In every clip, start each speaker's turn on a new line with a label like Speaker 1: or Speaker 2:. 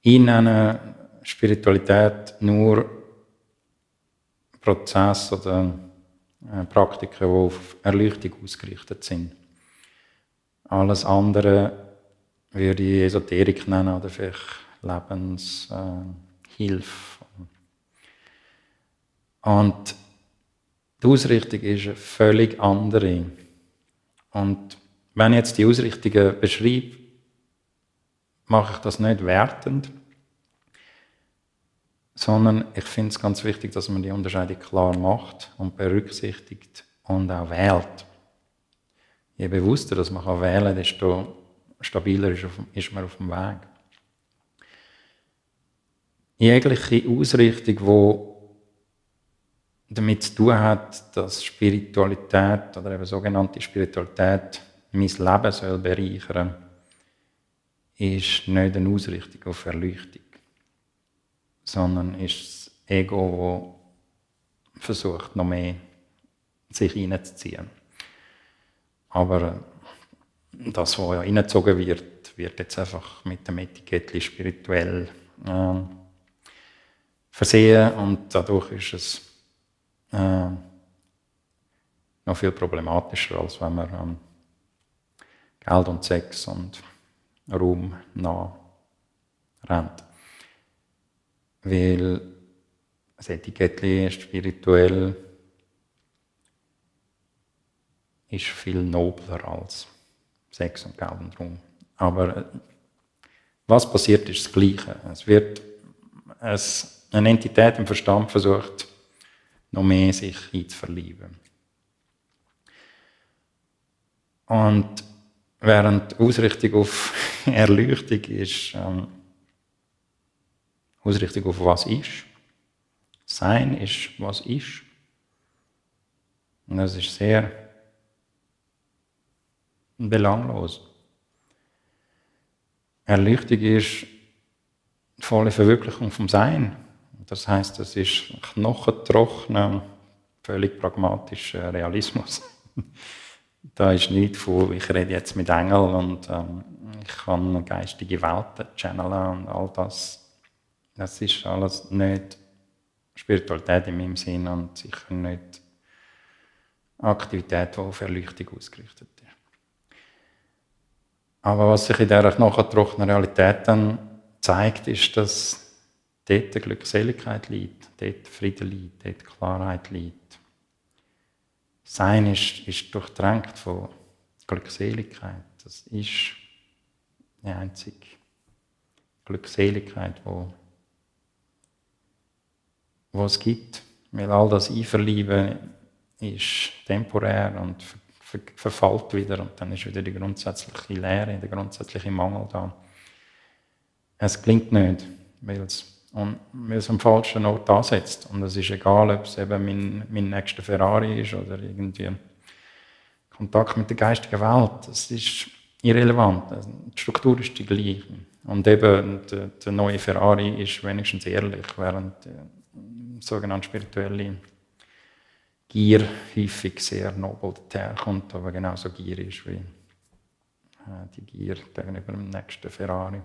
Speaker 1: Ich nenne Spiritualität nur Prozesse oder Praktiken, die auf Erleuchtung ausgerichtet sind. Alles andere würde ich Esoterik nennen oder vielleicht Lebenshilfe. Und die Ausrichtung ist eine völlig andere. Und wenn ich jetzt die Ausrichtungen beschreibe, mache ich das nicht wertend, sondern ich finde es ganz wichtig, dass man die Unterscheidung klar macht und berücksichtigt und auch wählt. Je bewusster dass man wählen kann, desto stabiler ist man auf dem Weg. Jegliche Ausrichtung, die damit zu tun hat, dass Spiritualität oder eben sogenannte Spiritualität mein Leben soll bereichern, ist nicht eine Ausrichtung auf Erleuchtung, sondern ist das Ego, das versucht, noch mehr sich hineinzuziehen. Aber das, was ja hineingezogen wird, wird jetzt einfach mit dem Etikett spirituell versehen und dadurch ist es noch viel problematischer, als wenn man Geld und Sex und Ruhm nachrennt. Weil das Etikett spirituell ist viel nobler als Sex und Geld und Ruhm. Aber was passiert, ist das Gleiche. Es wird eine Entität im Verstand versucht, noch mehr sich einzuverlieben. Und während die Ausrichtung auf Erleuchtung ist, Ausrichtung auf was ist. Sein ist, was ist. Und das ist sehr belanglos. Erleuchtung ist die volle Verwirklichung vom Sein. Das heisst, das ist knochentrockener, völlig pragmatischer Realismus. Da ist nichts von, ich rede jetzt mit Engeln und ich kann geistige Welten channeln und all das. Das ist alles nicht Spiritualität in meinem Sinn und sicher nicht Aktivität, die auf Erleuchtung ausgerichtet ist. Aber was sich in dieser knochentrockenen Realität dann zeigt, ist, dass dort Glückseligkeit liegt, dort Frieden liegt, dort Klarheit liegt. Sein ist durchdrängt von Glückseligkeit. Das ist die einzige Glückseligkeit, die es gibt. Weil all das Einverlieben ist temporär und verfällt wieder und dann ist wieder die grundsätzliche Leere, der grundsätzliche Mangel da. Es gelingt nicht, weil es am falschen Ort ansetzt. Und es ist egal, ob es eben mein nächster Ferrari ist oder irgendwie Kontakt mit der geistigen Welt. Das ist irrelevant. Die Struktur ist die gleiche. Und eben der neue Ferrari ist wenigstens ehrlich, während sogenannte spirituelle Gier häufig sehr nobel daherkommt, aber genauso Gier ist wie die Gier gegenüber dem nächsten Ferrari.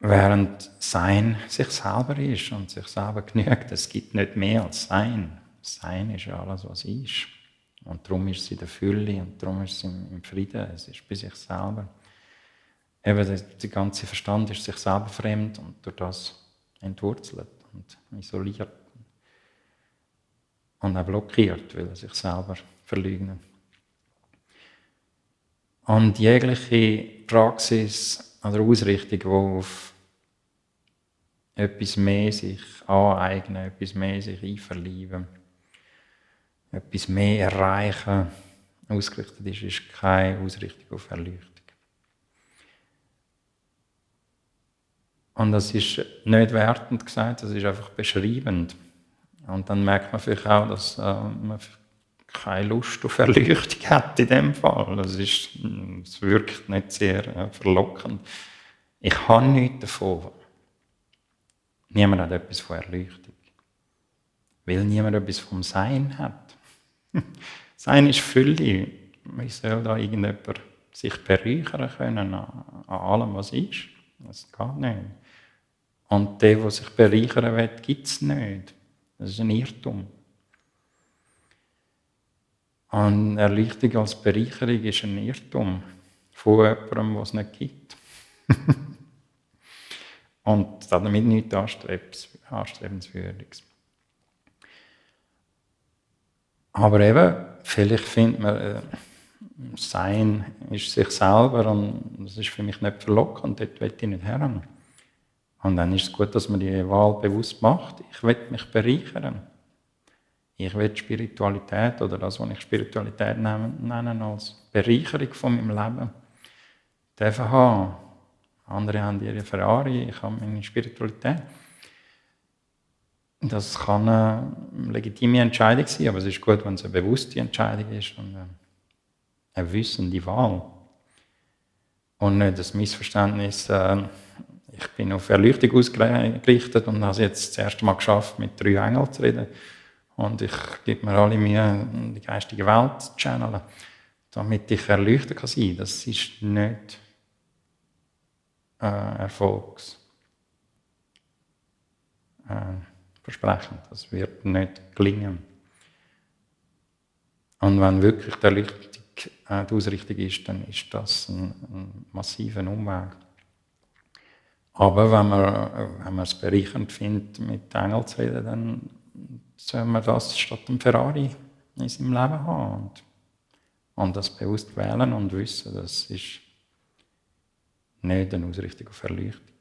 Speaker 1: Während Sein sich selber ist und sich selber genügt. Es gibt nicht mehr als Sein. Sein ist ja alles, was ist. Und darum ist es in der Fülle und darum ist es im Frieden. Es ist bei sich selber. Eben der ganze Verstand ist sich selber fremd und durch das entwurzelt und isoliert. Und auch blockiert, weil er sich selber verleugnet. Und jegliche Praxis oder Ausrichtung, die auf etwas mehr sich aneignen, etwas mehr sich einverlieben, etwas mehr erreichen, ausgerichtet ist keine Ausrichtung auf Erleuchtung. Und das ist nicht wertend gesagt, das ist einfach beschreibend. Und dann merkt man vielleicht auch, dass man keine Lust auf Erleuchtung hat in dem Fall. Es wirkt nicht sehr verlockend. Ich habe nichts davon. Niemand hat etwas von Erleuchtung. Weil niemand etwas vom Sein hat. Sein ist Fülle. Wie soll da irgendjemand sich bereichern können an allem, was ist. Das geht nicht. Und der sich bereichern will, gibt es nicht. Das ist ein Irrtum. Und Erleuchtung als Bereicherung ist ein Irrtum von jemandem, was es nicht gibt. Und damit nichts Anstrebenswürdiges. Aber eben, vielleicht findet man, Sein ist sich selber und das ist für mich nicht verlockend, dort will ich nicht heran. Und dann ist es gut, dass man die Wahl bewusst macht. Ich will mich bereichern. Ich will Spiritualität oder das, was ich Spiritualität nenne, als Bereicherung von meinem Leben dürfen haben. Andere haben ihre Ferrari, ich habe meine Spiritualität. Das kann eine legitime Entscheidung sein, aber es ist gut, wenn es eine bewusste Entscheidung ist und eine wissende Wahl. Und nicht das Missverständnis, ich bin auf Erleuchtung ausgerichtet und habe es jetzt das erste Mal geschafft, mit 3 Engeln zu reden. Und ich gebe mir alle Mühe, die geistige Welt zu channeln, damit ich erleuchtet kann sein. Das ist nicht Erfolgsversprechen. Das wird nicht gelingen. Und wenn wirklich die Erleuchtung die Ausrichtung ist, dann ist das ein massiver Umweg. Aber wenn man es bereichernd findet, mit Engeln zu reden, dann soll man das statt dem Ferrari in seinem Leben haben. Und das bewusst wählen und wissen, das ist nicht eine Ausrichtung auf Erleuchtung.